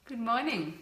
Good morning.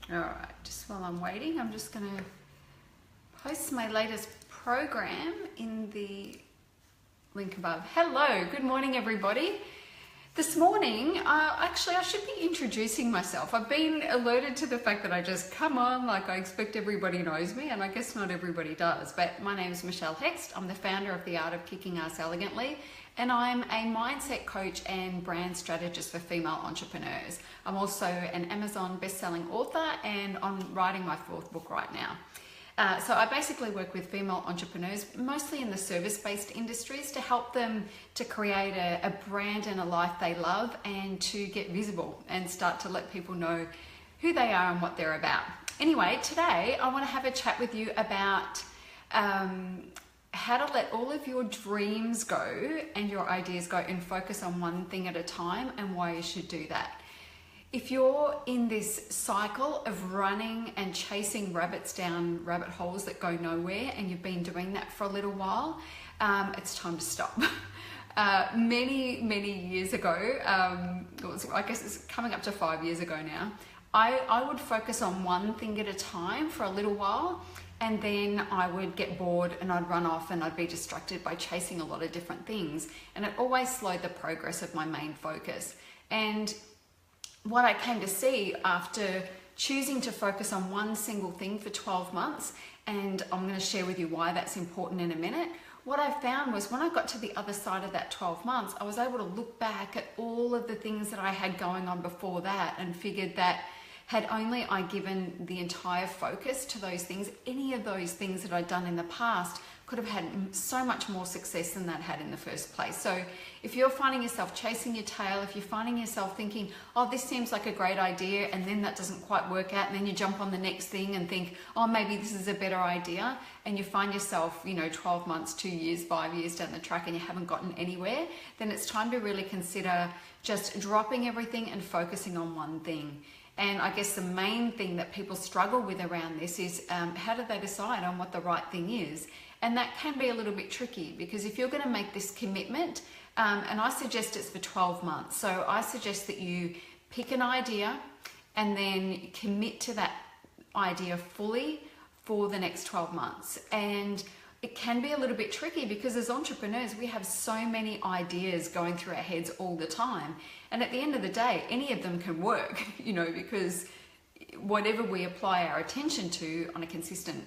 All right, just while I'm waiting, I'm just going to post my latest program in the link above. Hello, good morning, everybody. This morning, actually, I should be introducing myself. I've been alerted to the fact that I just come on like I expect everybody knows me, and I guess not everybody does. But my name is Michelle Hext. I'm the founder of The Art of Kicking Ass Elegantly, and I'm a mindset coach and brand strategist for female entrepreneurs. I'm also an Amazon best-selling author, and I'm writing my 4th book right now. So I basically work with female entrepreneurs, mostly in the service-based industries, to help them to create a brand and a life they love and to get visible and start to let people know who they are and what they're about. Anyway, today I want to have a chat with you about how to let all of your dreams go and your ideas go and focus on one thing at a time, and why you should do that. If you're in this cycle of running and chasing rabbits down rabbit holes that go nowhere, and you've been doing that for a little while, it's time to stop. Many years ago, I guess it's coming up to 5 years ago now, I would focus on one thing at a time for a little while, and then I would get bored and I'd run off and I'd be distracted by chasing a lot of different things, and it always slowed the progress of my main focus. And what I came to see after choosing to focus on one single thing for 12 months, and I'm going to share with you why that's important in a minute, what I found was when I got to the other side of that 12 months, I was able to look back at all of the things that I had going on before that and figured that had only I given the entire focus to those things, any of those things that I'd done in the past could have had so much more success than that had in the first place. So if you're finding yourself chasing your tail, if you're finding yourself thinking, oh, this seems like a great idea, and then that doesn't quite work out, and then you jump on the next thing and think, oh, maybe this is a better idea, and you find yourself, 12 months, 2 years, 5 years down the track and you haven't gotten anywhere, then it's time to really consider just dropping everything and focusing on one thing. And I guess the main thing that people struggle with around this is how do they decide on what the right thing is? And that can be a little bit tricky, because if you're going to make this commitment, and I suggest it's for 12 months. So I suggest that you pick an idea and then commit to that idea fully for the next 12 months. And it can be a little bit tricky because as entrepreneurs, we have so many ideas going through our heads all the time. And at the end of the day, any of them can work, because whatever we apply our attention to on a consistent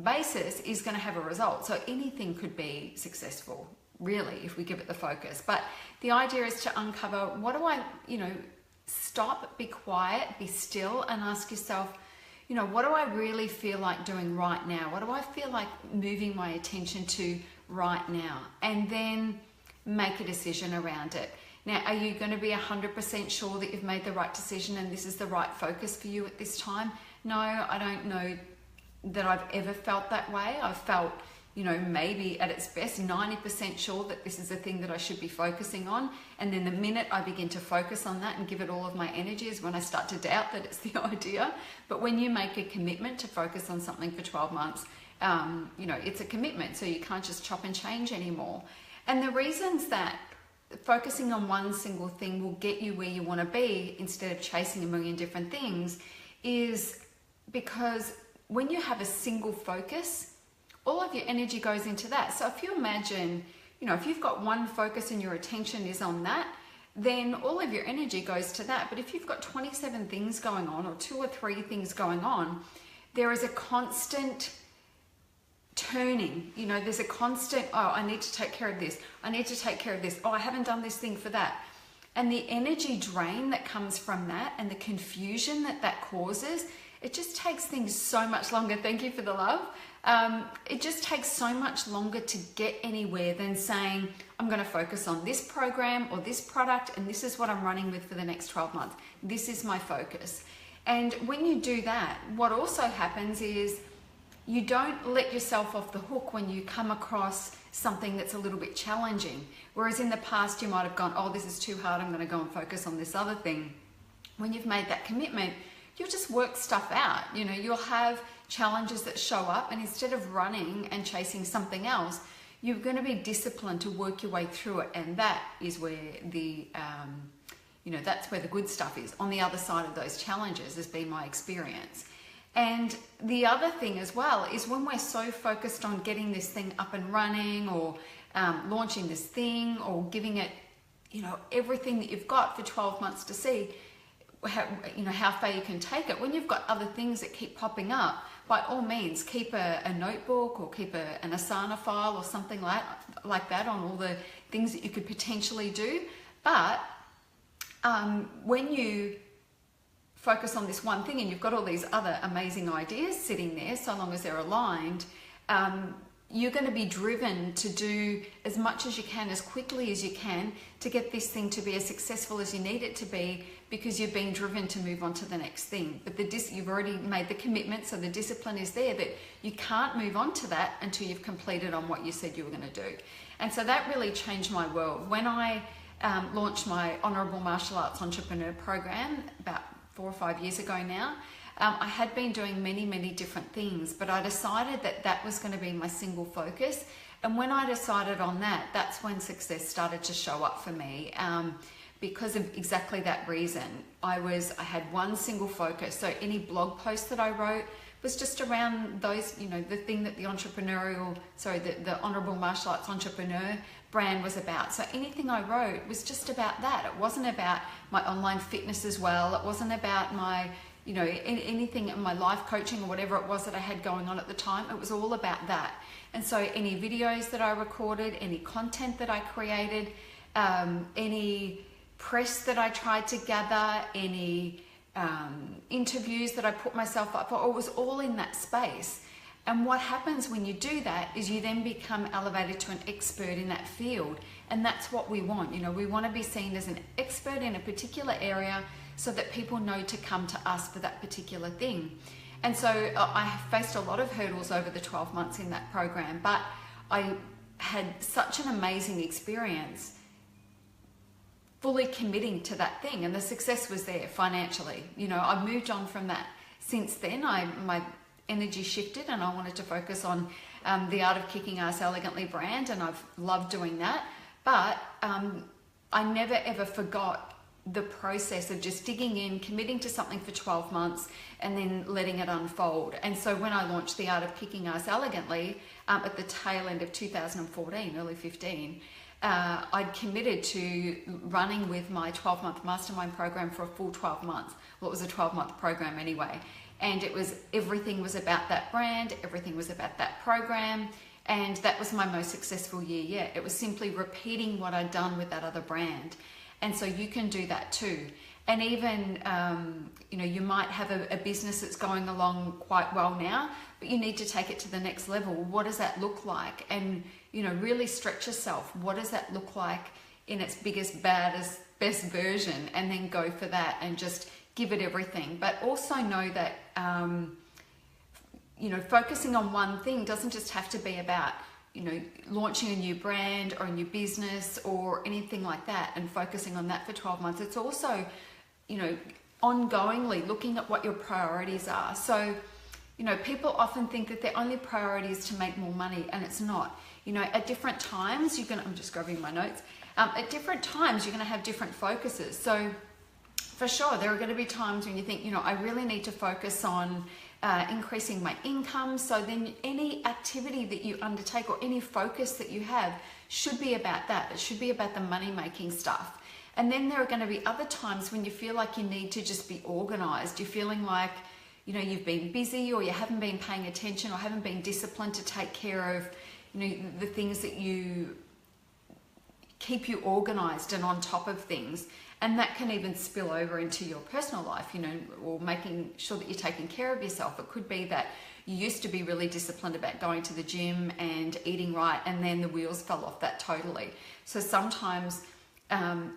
basis is going to have a result. So anything could be successful, really, if we give it the focus. But the idea is to uncover, what do I, stop, be quiet, be still, and ask yourself, what do I really feel like doing right now? What do I feel like moving my attention to right now? And then make a decision around it. Now, are you going to be 100% sure that you've made the right decision and this is the right focus for you at this time? No, I don't know that I've ever felt that way. I've felt, maybe at its best 90% sure that this is the thing that I should be focusing on. And then the minute I begin to focus on that and give it all of my energy is when I start to doubt that it's the idea. But when you make a commitment to focus on something for 12 months, it's a commitment. So you can't just chop and change anymore. And the reasons that focusing on one single thing will get you where you want to be instead of chasing a million different things is because when you have a single focus, all of your energy goes into that. So if you imagine, if you've got one focus and your attention is on that, then all of your energy goes to that. But if you've got 27 things going on or 2 or 3 things going on, there is a constant turning. There's a constant, oh, I need to take care of this. I need to take care of this. Oh, I haven't done this thing for that. And the energy drain that comes from that and the confusion that causes, it just takes things so much longer. Thank you for the love. It just takes so much longer to get anywhere than saying, I'm going to focus on this program or this product, and this is what I'm running with for the next 12 months. This is my focus. And when you do that, what also happens is you don't let yourself off the hook when you come across something that's a little bit challenging. Whereas in the past, you might have gone, oh, this is too hard, I'm going to go and focus on this other thing. when you've made that commitment, you'll just work stuff out. You know, you'll have challenges that show up, and instead of running and chasing something else, you're going to be disciplined to work your way through it. And that is where the, that's where the good stuff is. On the other side of those challenges has been my experience. And the other thing as well is when we're so focused on getting this thing up and running, or launching this thing, or giving it, everything that you've got for 12 months to see how far you can take it. When you've got other things that keep popping up, by all means, keep a notebook, or keep an Asana file or something like that on all the things that you could potentially do. But when you focus on this one thing and you've got all these other amazing ideas sitting there, so long as they're aligned, you're going to be driven to do as much as you can, as quickly as you can, to get this thing to be as successful as you need it to be, because you're being driven to move on to the next thing. But you've already made the commitment, so the discipline is there that you can't move on to that until you've completed on what you said you were going to do. And so that really changed my world. When I launched my Honourable Martial Arts Entrepreneur Program about 4 or 5 years ago now, I had been doing many, many different things, but I decided that was going to be my single focus. And when I decided on that, that's when success started to show up for me, because of exactly that reason. I had one single focus. So any blog post that I wrote was just around those, the thing that the Honourable Martial Arts Entrepreneur brand was about. So anything I wrote was just about that. It wasn't about my online fitness as well. It wasn't about my, anything in my life coaching or whatever it was that I had going on at the time. It was all about that. And so any videos that I recorded, any content that I created, any press that I tried to gather, any interviews that I put myself up for, it was all in that space. And what happens when you do that is you then become elevated to an expert in that field. And that's what we want. We want to be seen as an expert in a particular area, so that people know to come to us for that particular thing. And so I faced a lot of hurdles over the 12 months in that program, but I had such an amazing experience fully committing to that thing, and the success was there financially. I moved on from that since then. My energy shifted, and I wanted to focus on the Art of Kicking Ass Elegantly brand, and I've loved doing that. But I never ever forgot the process of just digging in, committing to something for 12 months, and then letting it unfold. And so when I launched the Art of Kicking Ass Elegantly at the tail end of 2014, early 15, I'd committed to running with my 12-month Mastermind program for a full 12 months. Well, it was a 12-month program anyway. And everything was about that brand, everything was about that program, and that was my most successful year yet. It was simply repeating what I'd done with that other brand. And so you can do that too. And even, you might have a business that's going along quite well now, but you need to take it to the next level. What does that look like? And, really stretch yourself. What does that look like in its biggest, baddest, best version? And then go for that and just give it everything. But also know that, focusing on one thing doesn't just have to be about, launching a new brand or a new business or anything like that and focusing on that for 12 months. It's also, ongoingly looking at what your priorities are. So, people often think that their only priority is to make more money, and it's not. At different times, I'm just grabbing my notes. At different times, you're going to have different focuses. So for sure, there are going to be times when you think, I really need to focus on increasing my income. So then any activity that you undertake or any focus that you have should be about that. It should be about the money-making stuff. And then there are going to be other times when you feel like you need to just be organized. You're feeling like, you've been busy, or you haven't been paying attention, or haven't been disciplined to take care of, the things that keep you organized and on top of things. And that can even spill over into your personal life, or making sure that you're taking care of yourself. It could be that you used to be really disciplined about going to the gym and eating right, and then the wheels fell off that totally. So sometimes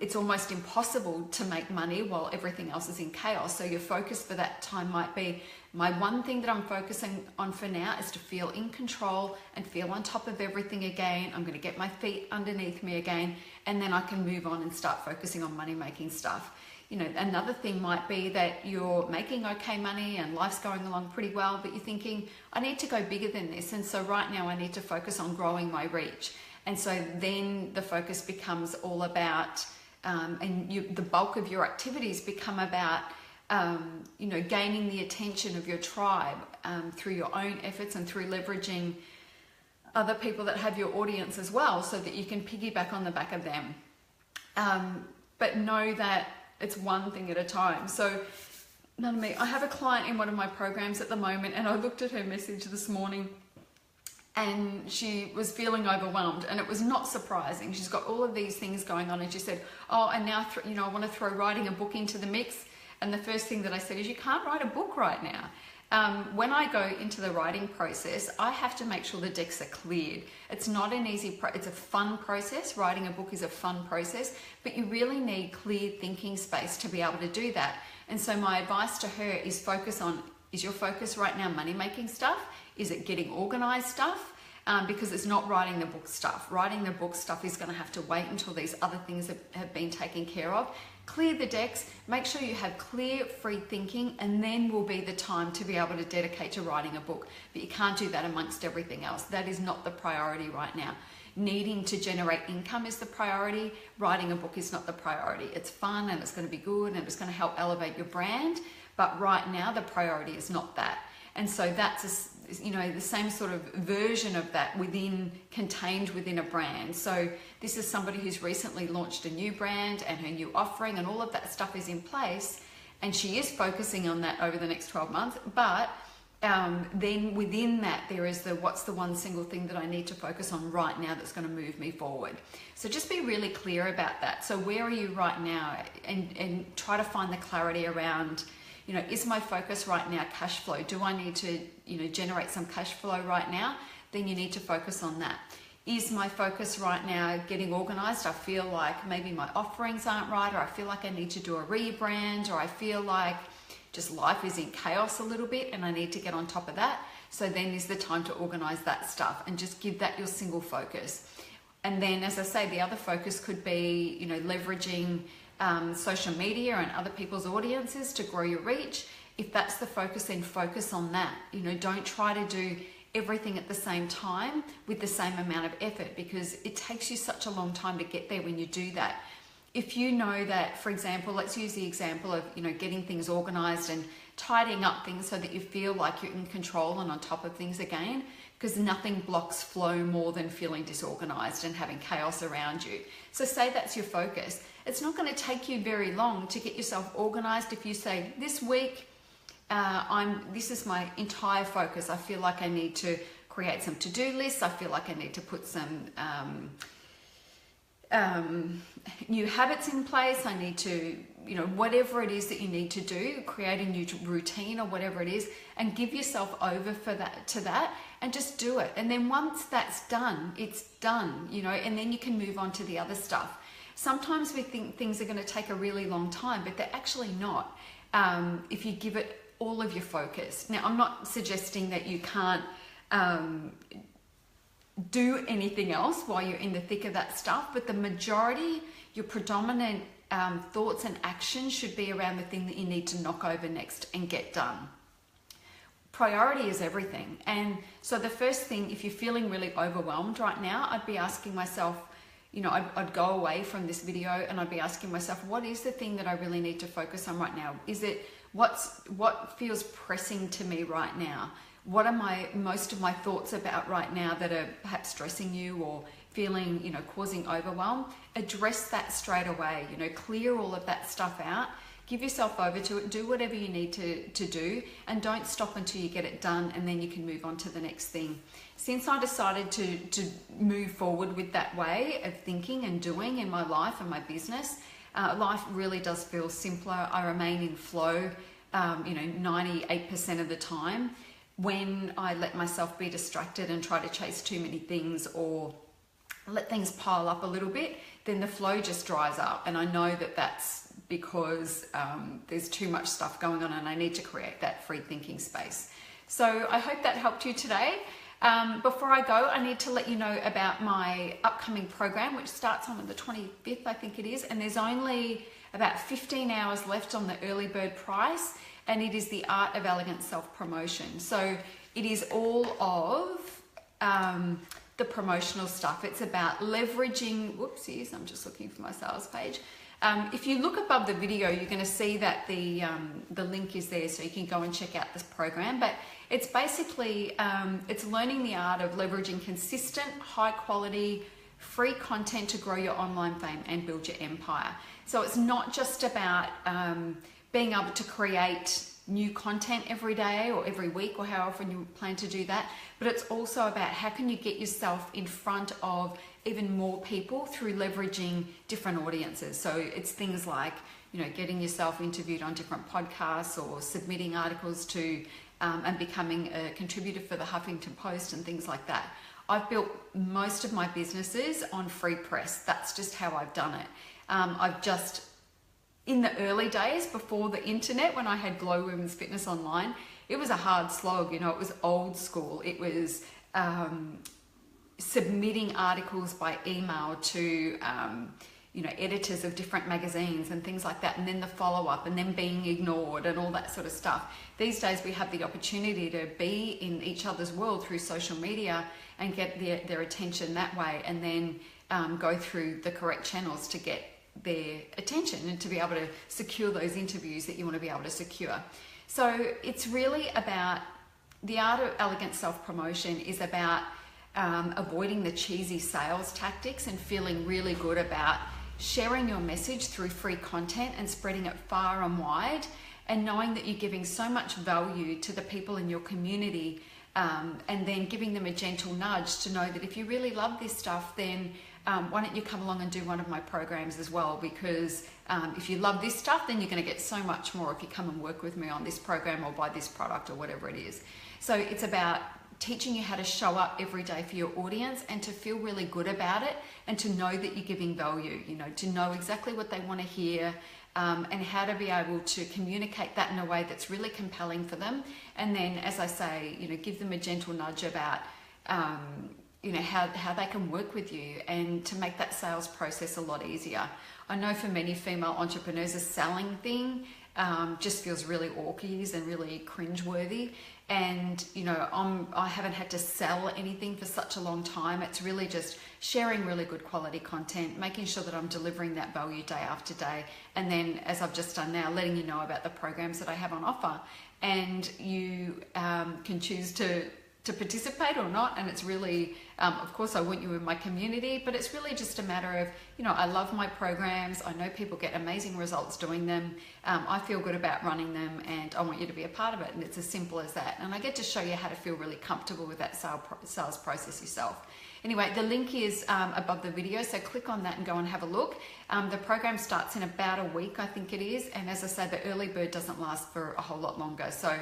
it's almost impossible to make money while everything else is in chaos. So your focus for that time might be, my one thing that I'm focusing on for now is to feel in control and feel on top of everything again. I'm going to get my feet underneath me again, and then I can move on and start focusing on money making stuff. You know, another thing might be that you're making okay money and life's going along pretty well, but you're thinking, I need to go bigger than this. And so right now I need to focus on growing my reach. And so then the focus becomes all about, the bulk of your activities become about, gaining the attention of your tribe through your own efforts and through leveraging other people that have your audience as well, so that you can piggyback on the back of them. But know that it's one thing at a time. So I have a client in one of my programs at the moment, and I looked at her message this morning, and she was feeling overwhelmed, and it was not surprising. She's got all of these things going on, and she said, oh, and now I want to throw writing a book into the mix. And the first thing that I said is, you can't write a book right now. When I go into the writing process, I have to make sure the decks are cleared. It's not an easy it's a fun process. Writing a book is a fun process, but you really need clear thinking space to be able to do that. And so my advice to her is focus on, is your focus right now money making stuff? Is it getting organized stuff? Because it's not writing the book stuff. Writing the book stuff is going to have to wait until these other things have been taken care of. Clear the decks, make sure you have clear, free thinking, and then will be the time to be able to dedicate to writing a book. But you can't do that amongst everything else. That is not the priority right now. Needing to generate income is the priority. Writing a book is not the priority. It's fun and it's going to be good and it's going to help elevate your brand. But right now, the priority is not that. And so that's the same sort of version of that contained within a brand. So this is somebody who's recently launched a new brand and her new offering, and all of that stuff is in place, and she is focusing on that over the next 12 months. But then within that, there is what's the one single thing that I need to focus on right now that's going to move me forward. So just be really clear about that. So where are you right now, and try to find the clarity around, is my focus right now cash flow? Do I need to, generate some cash flow right now? Then you need to focus on that. Is my focus right now getting organized? I feel like maybe my offerings aren't right, or I feel like I need to do a rebrand, or I feel like just life is in chaos a little bit and I need to get on top of that. So then is the time to organize that stuff and just give that your single focus. And then, as I say, the other focus could be, leveraging social media and other people's audiences to grow your reach. If that's the focus, then focus on that. Don't try to do everything at the same time with the same amount of effort, because it takes you such a long time to get there when you do that. If you know that, for example, let's use the example of, getting things organized and tidying up things so that you feel like you're in control and on top of things again, because nothing blocks flow more than feeling disorganized and having chaos around you. So say that's your focus. It's not going to take you very long to get yourself organized. If you say, this week, this is my entire focus. I feel like I need to create some to-do lists. I feel like I need to put some new habits in place. I need to, whatever it is that you need to do, create a new routine or whatever it is, and give yourself over to that and just do it. And then once that's done, it's done, and then you can move on to the other stuff. Sometimes we think things are going to take a really long time, but they're actually not, if you give it all of your focus. Now, I'm not suggesting that you can't do anything else while you're in the thick of that stuff, but the majority, your predominant thoughts and actions should be around the thing that you need to knock over next and get done. Priority is everything. And so the first thing, if you're feeling really overwhelmed right now, I'd be asking myself, I'd go away from this video and I'd be asking myself, what is the thing that I really need to focus on right now? Is it what feels pressing to me right now? What are most of my thoughts about right now that are perhaps stressing you or feeling, causing overwhelm? Address that straight away, clear all of that stuff out. Give yourself over to it, do whatever you need to do, and don't stop until you get it done, and then you can move on to the next thing. Since I decided to move forward with that way of thinking and doing in my life and my business, life really does feel simpler. I remain in flow, 98% of the time. When I let myself be distracted and try to chase too many things or let things pile up a little bit, then the flow just dries up. And I know that that's because there's too much stuff going on and I need to create that free thinking space. So I hope that helped you today. Before I go, I need to let you know about my upcoming program, which starts on the 25th, I think it is, and there's only about 15 hours left on the early bird price, and it is the Art of Elegant Self-Promotion. So it is all of the promotional stuff. It's about leveraging, whoopsies, I'm just looking for my sales page. If you look above the video, you're going to see that the link is there, so you can go and check out this program. But it's basically, it's learning the art of leveraging consistent, high quality, free content to grow your online fame and build your empire. So it's not just about being able to create new content every day or every week or how often you plan to do that, but it's also about how can you get yourself in front of even more people through leveraging different audiences. So it's things like, you know, getting yourself interviewed on different podcasts or submitting articles to and becoming a contributor for the Huffington Post and things like that. I've built most of my businesses on free press. That's just how I've done it. In the early days before the internet, when I had Glow Women's Fitness Online, it was a hard slog, you know, it was old school. It was submitting articles by email to, you know, editors of different magazines and things like that, and then the follow-up and then being ignored and all that sort of stuff. These days we have the opportunity to be in each other's world through social media and get their attention that way, and then go through the correct channels to get their attention and to be able to secure those interviews that you want to be able to secure. So it's really about the art of elegant self-promotion is about avoiding the cheesy sales tactics and feeling really good about sharing your message through free content and spreading it far and wide, and knowing that you're giving so much value to the people in your community, and then giving them a gentle nudge to know that if you really love this stuff, then why don't you come along and do one of my programs as well, because if you love this stuff, then you're going to get so much more if you come and work with me on this program or buy this product or whatever it is. So it's about teaching you how to show up every day for your audience and to feel really good about it, and to know that you're giving value, you know, to know exactly what they want to hear, and how to be able to communicate that in a way that's really compelling for them. And then, as I say, you know, give them a gentle nudge about you know, how they can work with you, and to make that sales process a lot easier. I know for many female entrepreneurs, the selling thing just feels really awkward and really cringeworthy. And, you know, I haven't had to sell anything for such a long time. It's really just sharing really good quality content, making sure that I'm delivering that value day after day. And then, as I've just done now, letting you know about the programs that I have on offer. And you can choose to participate or not, and it's really of course I want you in my community, but it's really just a matter of, you know, I love my programs, I know people get amazing results doing them, I feel good about running them, and I want you to be a part of it. And it's as simple as that, and I get to show you how to feel really comfortable with that sales process yourself. Anyway, the link is above the video, so click on that and go and have a look. The program starts in about a week, I think it is, and as I say, the early bird doesn't last for a whole lot longer, so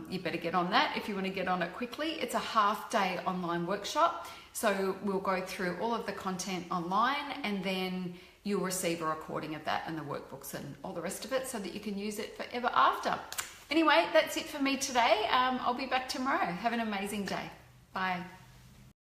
you better get on that if you want to get on it quickly. It's a half-day online workshop, so we'll go through all of the content online, and then you'll receive a recording of that and the workbooks and all the rest of it, so that you can use it forever after. Anyway, that's it for me today. I'll be back tomorrow. Have an amazing day. Bye.